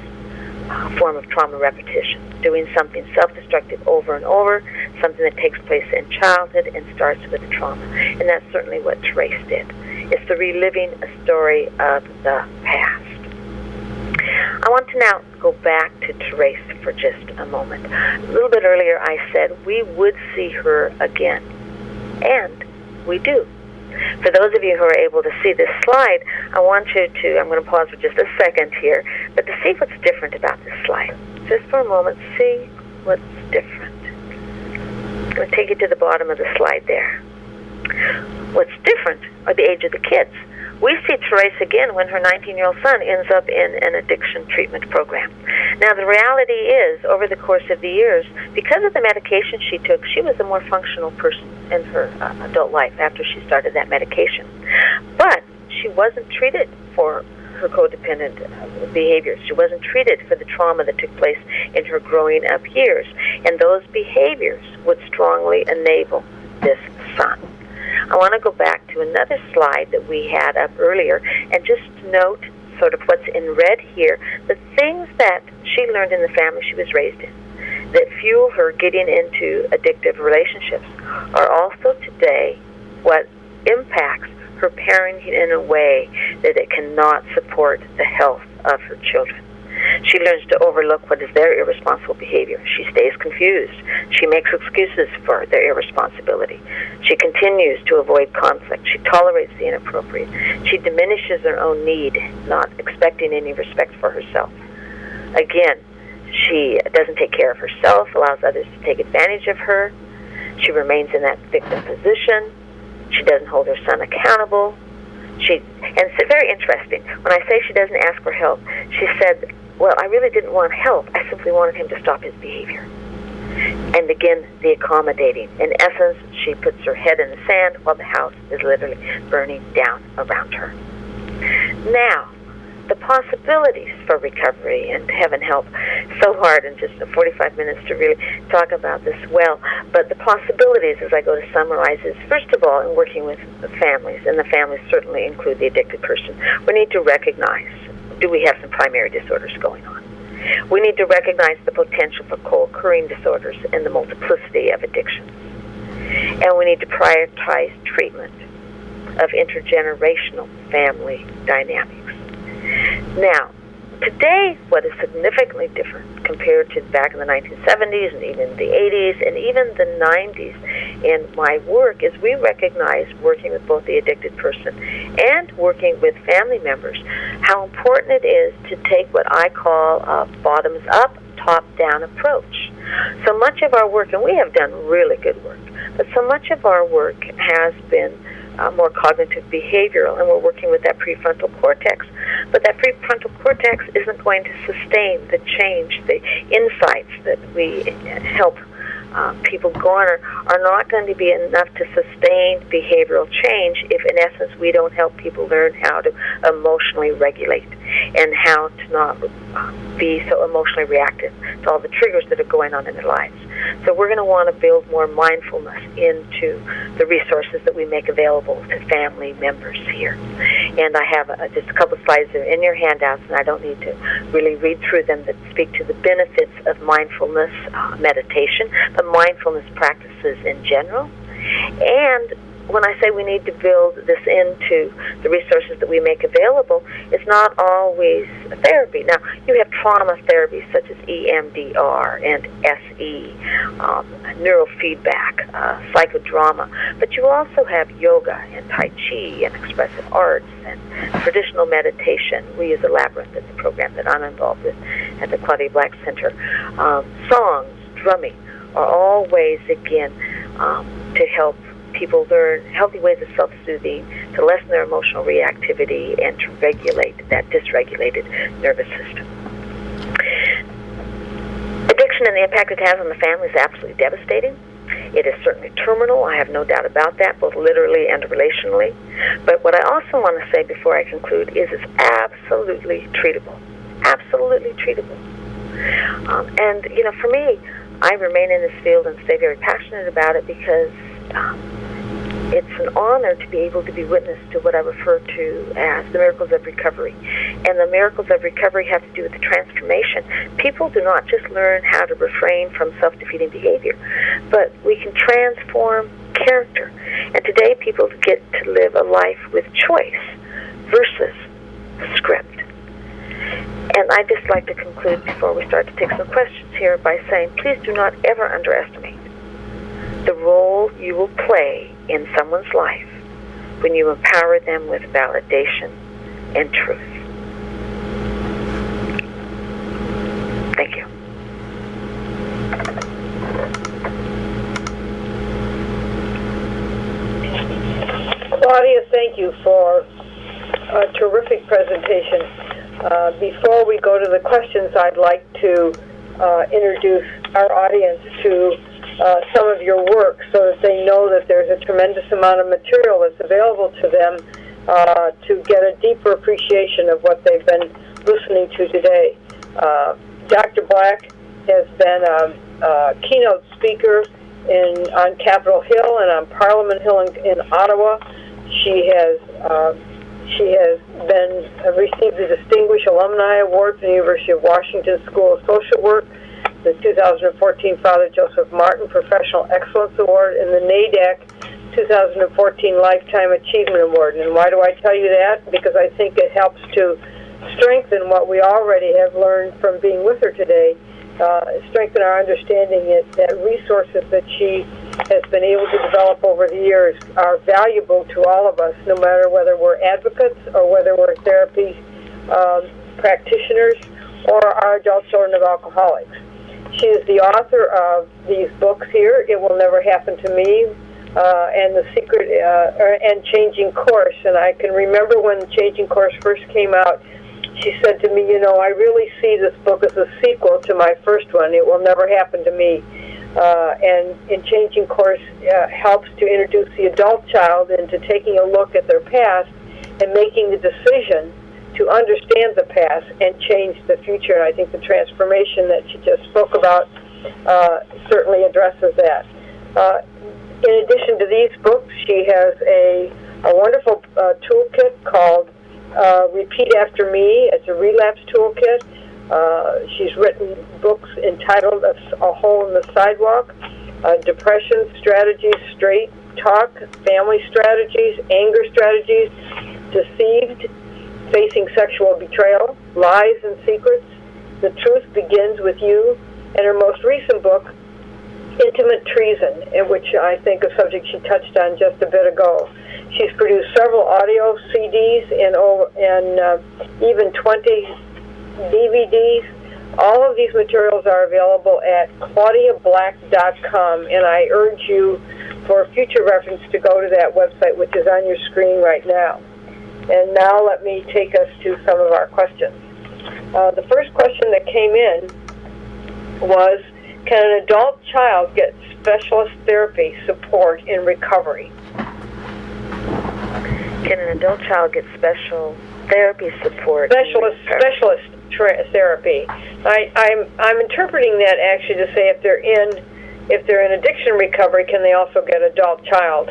form of trauma repetition, doing something self-destructive over and over, something that takes place in childhood and starts with trauma. And that's certainly what Therese did. It's the reliving a story of the past. I want to now go back to Therese for just a moment. A little bit earlier I said we would see her again, and we do. For those of you who are able to see this slide, I want you to, I'm going to pause for just a second here, but to see what's different about this slide. Just for a moment, see what's different. I'm going to take you to the bottom of the slide there. What's different are the age of the kids. We see Therese again when her 19-year-old son ends up in an addiction treatment program. Now, the reality is, over the course of the years, because of the medication she took, she was a more functional person in her adult life after she started that medication. But she wasn't treated for her codependent behaviors. She wasn't treated for the trauma that took place in her growing up years. And those behaviors would strongly enable this son. I want to go back to another slide that we had up earlier and just note sort of what's in red here, the things that she learned in the family she was raised in that fuel her getting into addictive relationships are also today what impacts her parenting in a way that it cannot support the health of her children. She learns to overlook what is their irresponsible behavior. She stays confused. She makes excuses for their irresponsibility. She continues to avoid conflict. She tolerates the inappropriate. She diminishes her own need, not expecting any respect for herself. Again, she doesn't take care of herself, allows others to take advantage of her. She remains in that victim position. She doesn't hold her son accountable. And it's very interesting. When I say she doesn't ask for help, she said, well, I really didn't want help. I simply wanted him to stop his behavior. And again, the accommodating. In essence, she puts her head in the sand while the house is literally burning down around her. Now, the possibilities for recovery, and heaven help, so hard in just 45 minutes to really talk about this well, but the possibilities, as I go to summarize, is first of all, in working with the families, and the families certainly include the addicted person, we need to recognize, do we have some primary disorders going on? We need to recognize the potential for co-occurring disorders and the multiplicity of addictions. And we need to prioritize treatment of intergenerational family dynamics. Now, today, what is significantly different compared to back in the 1970s and even the 80s and even the 90s in my work is we recognize, working with both the addicted person and working with family members, how important it is to take what I call a bottoms-up, top-down approach. So much of our work, and we have done really good work, but so much of our work has been more cognitive behavioral, and we're working with that prefrontal cortex. But that prefrontal cortex isn't going to sustain the change, the insights that we help people garner are not going to be enough to sustain behavioral change if, in essence, we don't help people learn how to emotionally regulate and how to not be so emotionally reactive to all the triggers that are going on in their lives. So we're going to want to build more mindfulness into the resources that we make available to family members here. And I have just a couple slides that are in your handouts, and I don't need to really read through them, that speak to the benefits of mindfulness meditation, but mindfulness practices in general. And when I say we need to build this into the resources that we make available, it's not always therapy. Now, you have trauma therapies such as EMDR and SE, neurofeedback, psychodrama, but you also have yoga and Tai Chi and expressive arts and traditional meditation. We use a Labyrinth as a program that I'm involved with at the Claudia Black Center. Songs, drumming are all ways, again, to help people learn healthy ways of self-soothing, to lessen their emotional reactivity, and to regulate that dysregulated nervous system. Addiction and the impact it has on the family is absolutely devastating. It is certainly terminal. I have no doubt about that, both literally and relationally. But what I also want to say before I conclude is it's absolutely treatable. Absolutely treatable. And, for me, I remain in this field and stay very passionate about it because It's an honor to be able to be witness to what I refer to as the miracles of recovery. And the miracles of recovery have to do with the transformation. People do not just learn how to refrain from self-defeating behavior, but we can transform character. And today people get to live a life with choice versus script. And I'd just like to conclude before we start to take some questions here by saying, please do not ever underestimate the role you will play in someone's life when you empower them with validation and truth. Thank you. Claudia, thank you for a terrific presentation. Before we go to the questions, I'd like to introduce our audience to some of your work so that they know that there's a tremendous amount of material that's available to them to get a deeper appreciation of what they've been listening to today. Dr. Black has been a keynote speaker on Capitol Hill and on Parliament Hill in Ottawa. She has received the Distinguished Alumni Award from the University of Washington School of Social Work, the 2014 Father Joseph Martin Professional Excellence Award, and the NACoA 2014 Lifetime Achievement Award. And why do I tell you that? Because I think it helps to strengthen what we already have learned from being with her today, strengthen our understanding that resources that she has been able to develop over the years are valuable to all of us, no matter whether we're advocates or whether we're therapy practitioners or are adult children of alcoholics. She is the author of these books here, It Will Never Happen to Me, and The Secret, and Changing Course. And I can remember when Changing Course first came out, she said to me, I really see this book as a sequel to my first one, It Will Never Happen to Me. And in Changing Course helps to introduce the adult child into taking a look at their past and making the decision to understand the past and change the future. And I think the transformation that she just spoke about certainly addresses that. In addition to these books, she has a wonderful toolkit called Repeat After Me. It's a relapse toolkit. She's written books entitled A Hole in the Sidewalk, Depression Strategies, Straight Talk, Family Strategies, Anger Strategies, Deceived, Facing Sexual Betrayal, Lies and Secrets, The Truth Begins with You, and her most recent book, Intimate Treason, which I think is a subject she touched on just a bit ago. She's produced several audio CDs and even 20 DVDs. All of these materials are available at claudiablack.com, and I urge you, for future reference, to go to that website, which is on your screen right now. And now let me take us to some of our questions. The first question that came in was, can an adult child get specialist therapy support in recovery? Can an adult child get special therapy support? Specialist therapy. I'm interpreting that actually to say if they're in addiction recovery, can they also get adult child?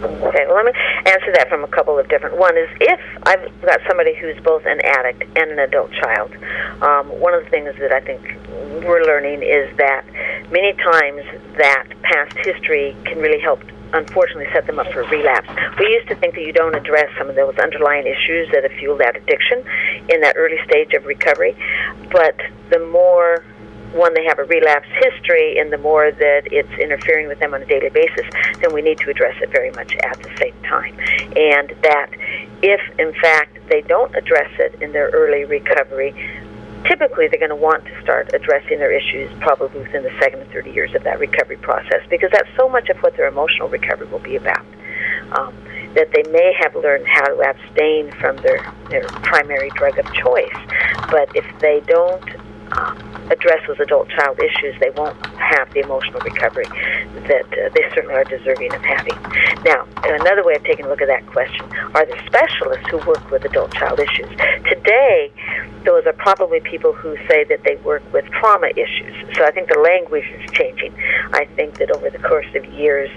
Okay, well, let me answer that from a couple of different. One is, if I've got somebody who's both an addict and an adult child, one of the things that I think we're learning is that many times that past history can really help, unfortunately, set them up for relapse. We used to think that you don't address some of those underlying issues that have fueled that addiction in that early stage of recovery, but the more they have a relapse history and the more that it's interfering with them on a daily basis, then we need to address it very much at the same time. And that if, in fact, they don't address it in their early recovery, typically they're going to want to start addressing their issues probably within the second and 30 years of that recovery process, because that's so much of what their emotional recovery will be about. That they may have learned how to abstain from their primary drug of choice, but if they don't address those adult-child issues, they won't have the emotional recovery that they certainly are deserving of having. Now, another way of taking a look at that question, are there specialists who work with adult-child issues? Today, those are probably people who say that they work with trauma issues. So I think the language is changing. I think that over the course of years,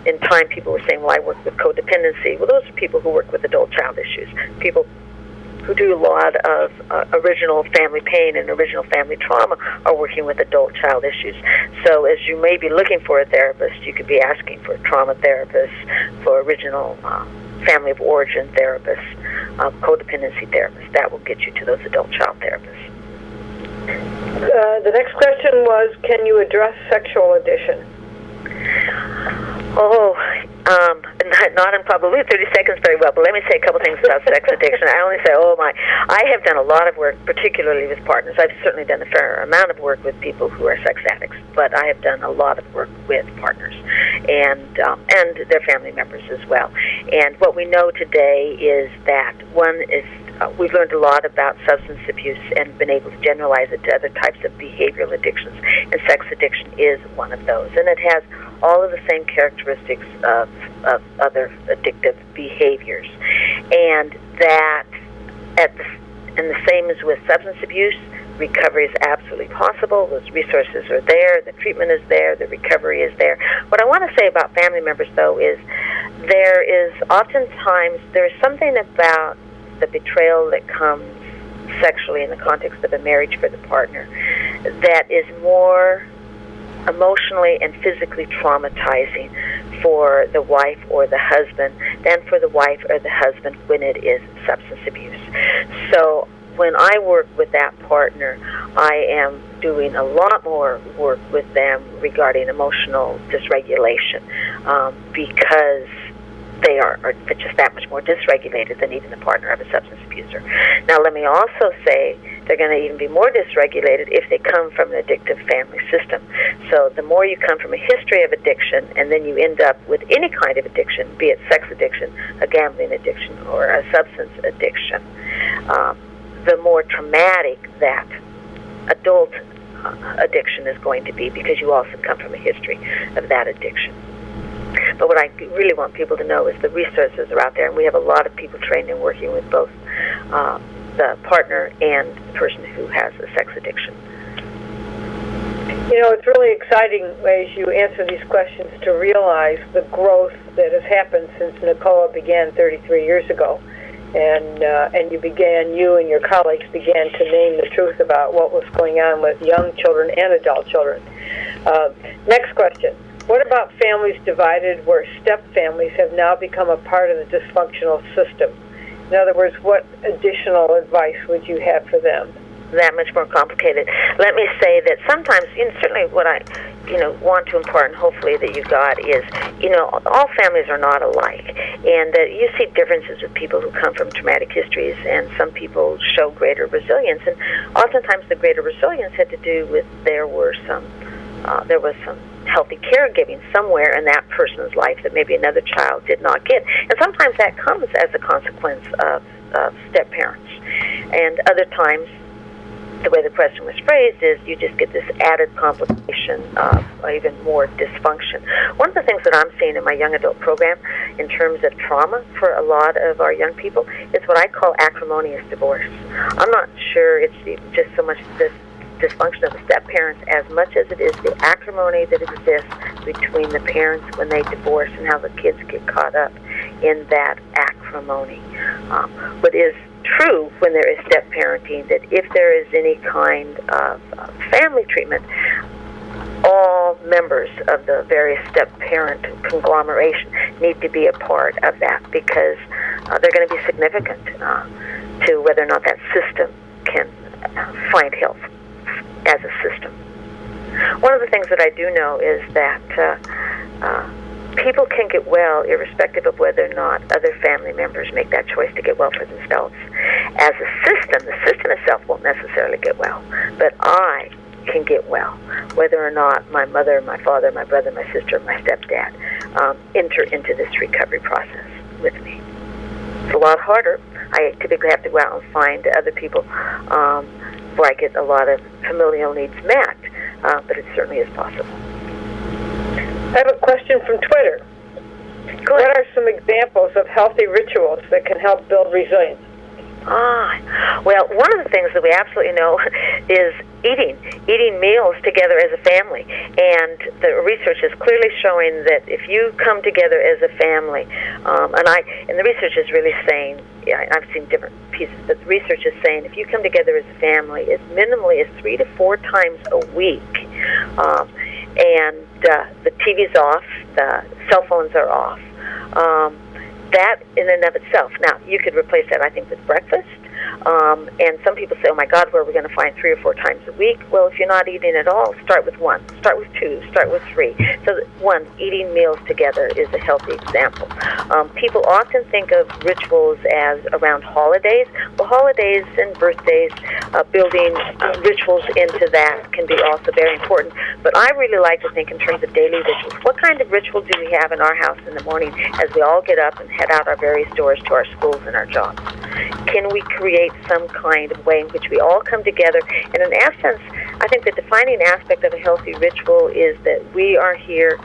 in time, people were saying, well, I work with codependency. Well, those are people who work with adult-child issues. People who do a lot of original family pain and original family trauma are working with adult-child issues. So as you may be looking for a therapist, you could be asking for a trauma therapist, for original family of origin therapists, codependency therapists. That will get you to those adult-child therapists. The next question was, can you address sexual addiction? Not in probably 30 seconds very well, but let me say a couple things about sex addiction. I only say, I have done a lot of work, particularly with partners. I've certainly done a fair amount of work with people who are sex addicts, but I have done a lot of work with partners and their family members as well. And what we know today is that one is we've learned a lot about substance abuse and been able to generalize it to other types of behavioral addictions, and sex addiction is one of those. And it has all of the same characteristics of other addictive behaviors. And that, and the same as with substance abuse, recovery is absolutely possible. Those resources are there, the treatment is there, the recovery is there. What I want to say about family members, though, is there is something about the betrayal that comes sexually in the context of a marriage for the partner that is more emotionally and physically traumatizing for the wife or the husband than for the wife or the husband when it is substance abuse. So when I work with that partner, I am doing a lot more work with them regarding emotional dysregulation because they are just that much more dysregulated than even the partner of a substance abuser. Now, let me also say they're going to even be more dysregulated if they come from an addictive family system. So the more you come from a history of addiction and then you end up with any kind of addiction, be it sex addiction, a gambling addiction, or a substance addiction, the more traumatic that adult addiction is going to be because you also come from a history of that addiction. But what I really want people to know is the resources are out there, and we have a lot of people trained in working with both the partner and the person who has a sex addiction. You know, it's really exciting as you answer these questions to realize the growth that has happened since NACoA began 33 years ago. And you and your colleagues began to name the truth about what was going on with young children and adult children. Next question. What about families divided where step families have now become a part of the dysfunctional system? In other words, what additional advice would you have for them? That much more complicated. Let me say that sometimes, certainly what I, want to impart, and hopefully that you got is, all families are not alike, and that you see differences with people who come from traumatic histories, and some people show greater resilience, and oftentimes the greater resilience had to do with there was some healthy caregiving somewhere in that person's life that maybe another child did not get, and sometimes that comes as a consequence of step parents, and other times the way the question was phrased is you just get this added complication of even more dysfunction. One of the things that I'm seeing in my young adult program in terms of trauma for a lot of our young people is what I call acrimonious divorce. I'm not sure it's just so much this dysfunction of the step-parents as much as it is the acrimony that exists between the parents when they divorce and how the kids get caught up in that acrimony. What is true when there is step-parenting, that if there is any kind of family treatment, all members of the various step-parent conglomeration need to be a part of that because they're going to be significant to whether or not that system can find health as a system. One of the things that I do know is that people can get well irrespective of whether or not other family members make that choice to get well for themselves. As a system, the system itself won't necessarily get well, but I can get well, whether or not my mother, my father, my brother, my sister, my stepdad enter into this recovery process with me. It's a lot harder. I typically have to go out and find other people before I get a lot of familial needs met, but it certainly is possible. I have a question from Twitter. What are some examples of healthy rituals that can help build resilience? Well, one of the things that we absolutely know is eating meals together as a family. And the research is clearly showing that if you come together as a family, and the research is really saying, I've seen different pieces, but the research is saying if you come together as a family, as minimally as 3 to 4 times a week, and the TV's off, the cell phones are off, that in and of itself. Now, you could replace that, I think, with breakfast. And some people say, oh, my God, where are we going to find 3 or 4 times a week? Well, if you're not eating at all, start with 1. Start with 2. Start with 3. So, 1, eating meals together is a healthy example. People often think of rituals as around holidays. Well, holidays and birthdays, building rituals into that can be also very important. But I really like to think in terms of daily rituals. What kind of ritual do we have in our house in the morning as we all get up and head out our various doors to our schools and our jobs? Can we create some kind of way in which we all come together? And in essence, I think the defining aspect of a healthy ritual is that we are here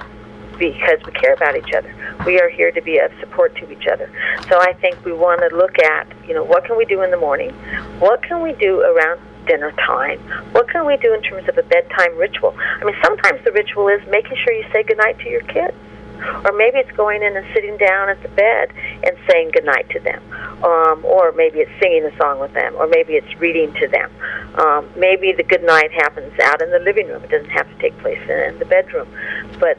because we care about each other. We are here to be of support to each other. So I think we want to look at, what can we do in the morning? What can we do around dinner time? What can we do in terms of a bedtime ritual? I mean, sometimes the ritual is making sure you say goodnight to your kids. Or maybe it's going in and sitting down at the bed and saying goodnight to them. Or maybe it's singing a song with them. Or maybe it's reading to them. Maybe the goodnight happens out in the living room. It doesn't have to take place in the bedroom. But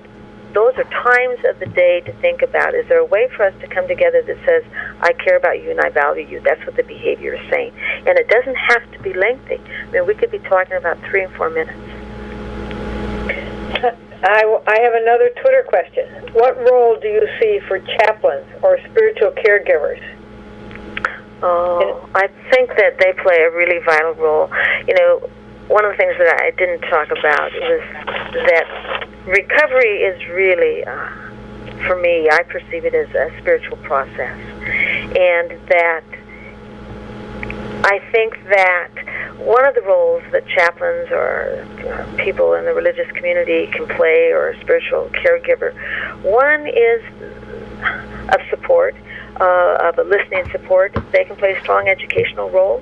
those are times of the day to think about. Is there a way for us to come together that says, I care about you and I value you? That's what the behavior is saying. And it doesn't have to be lengthy. I mean, we could be talking about 3 and 4 minutes. I have another Twitter question. What role do you see for chaplains or spiritual caregivers? I think that they play a really vital role. One of the things that I didn't talk about was that recovery is really, for me, I perceive it as a spiritual process. And that I think that one of the roles that chaplains or people in the religious community can play, or a spiritual caregiver, one is of support, of a listening support. They can play a strong educational role.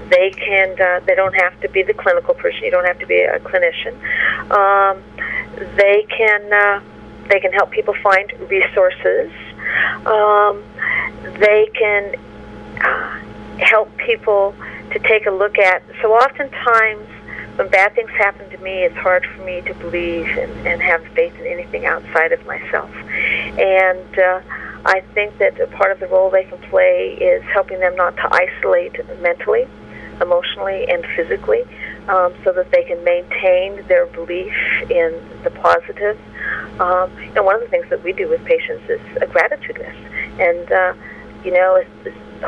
They can. They don't have to be the clinical person. You don't have to be a clinician. They can help people find resources. They can help people to take a look at. So oftentimes when bad things happen to me, it's hard for me to believe and have faith in anything outside of myself. And I think that a part of the role they can play is helping them not to isolate mentally, emotionally, and physically, so that they can maintain their belief in the positive. And one of the things that we do with patients is a gratitude list. And, as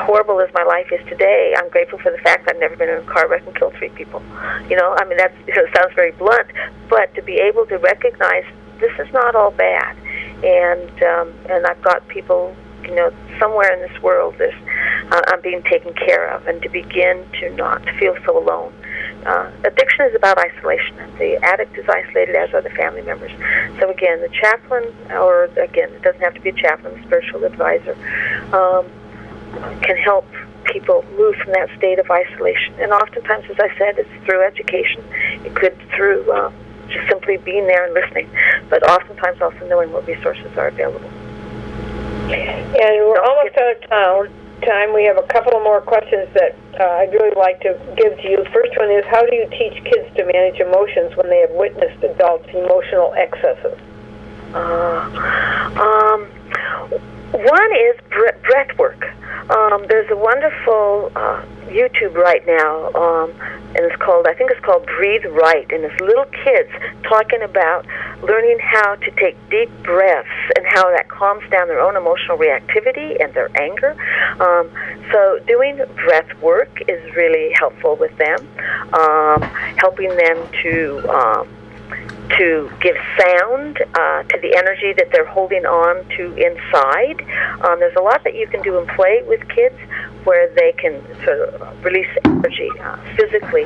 horrible as my life is today, I'm grateful for the fact I've never been in a car wreck and killed 3 people. That sounds very blunt, but to be able to recognize this is not all bad. And I've got people, somewhere in this world I'm being taken care of, and to begin to not feel so alone. Addiction is about isolation. The addict is isolated, as are the family members. So again, the chaplain, or again, it doesn't have to be a chaplain, a spiritual advisor, can help people move from that state of isolation. And oftentimes, as I said, it's through education. It could through just simply being there and listening, but oftentimes also knowing what resources are available. And we're almost out of time. We have a couple of more questions that I'd really like to give to you. First one is, how do you teach kids to manage emotions when they have witnessed adults' emotional excesses? One is breath work. There's a wonderful YouTube right now, and I think it's called Breathe Right, and it's little kids talking about learning how to take deep breaths and how that calms down their own emotional reactivity and their anger. So doing breath work is really helpful with them, helping them to give sound to the energy that they're holding on to inside. There's a lot that you can do and play with kids where they can sort of release energy physically,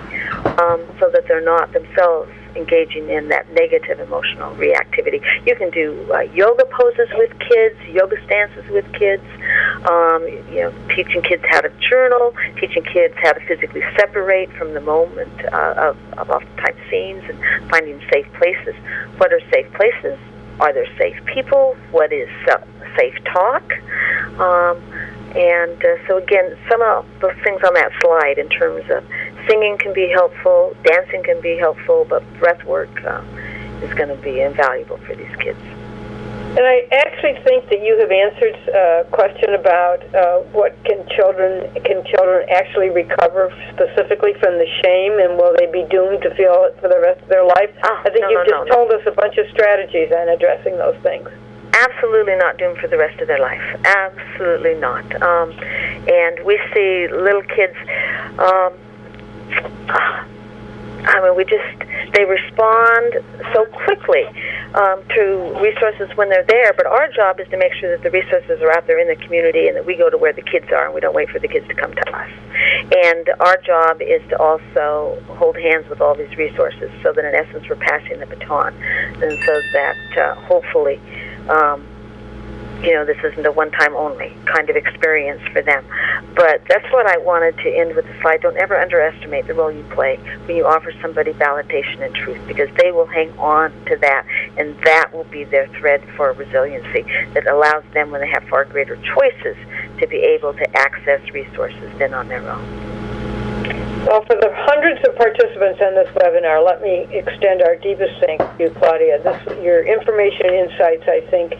so that they're not themselves engaging in that negative emotional reactivity. You can do yoga poses with kids, yoga stances with kids, teaching kids how to journal, teaching kids how to physically separate from the moment of oftentimes scenes, and finding safe places. What are safe places? Are there safe people? What is safe talk? So again, some of those things on that slide in terms of singing can be helpful, dancing can be helpful, but breath work is going to be invaluable for these kids. And I actually think that you have answered a question about what can children actually recover specifically from the shame, and will they be doomed to feel it for the rest of their life? I think you've just told us a bunch of strategies on addressing those things. Absolutely not doomed for the rest of their life. Absolutely not. And we see little kids, they respond so quickly to resources when they're there, but our job is to make sure that the resources are out there in the community and that we go to where the kids are and we don't wait for the kids to come to us. And our job is to also hold hands with all these resources so that in essence we're passing the baton, and so that hopefully this isn't a one-time only kind of experience for them. But that's what I wanted to end with the slide. Don't ever underestimate the role you play when you offer somebody validation and truth, because they will hang on to that, and that will be their thread for resiliency that allows them, when they have far greater choices, to be able to access resources than on their own. Well, for the hundreds of participants on this webinar, let me extend our deepest thanks to you, Claudia. Your information and insights, I think,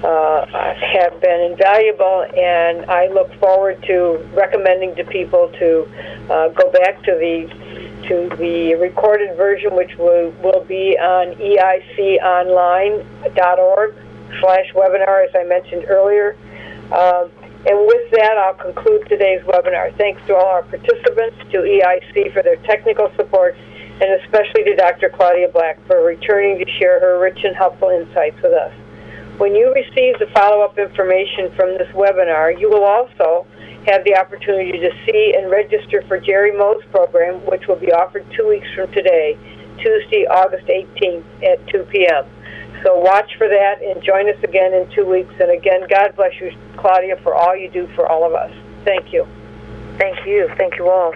have been invaluable, and I look forward to recommending to people to go back to the recorded version, which will be on eiconline.org/webinar, as I mentioned earlier. And with that, I'll conclude today's webinar. Thanks to all our participants, to EIC for their technical support, and especially to Dr. Claudia Black for returning to share her rich and helpful insights with us. When you receive the follow-up information from this webinar, you will also have the opportunity to see and register for Jerry Moe's program, which will be offered 2 weeks from today, Tuesday, August 18th at 2 p.m. So watch for that and join us again in 2 weeks. And again, God bless you, Claudia, for all you do for all of us. Thank you. Thank you. Thank you all.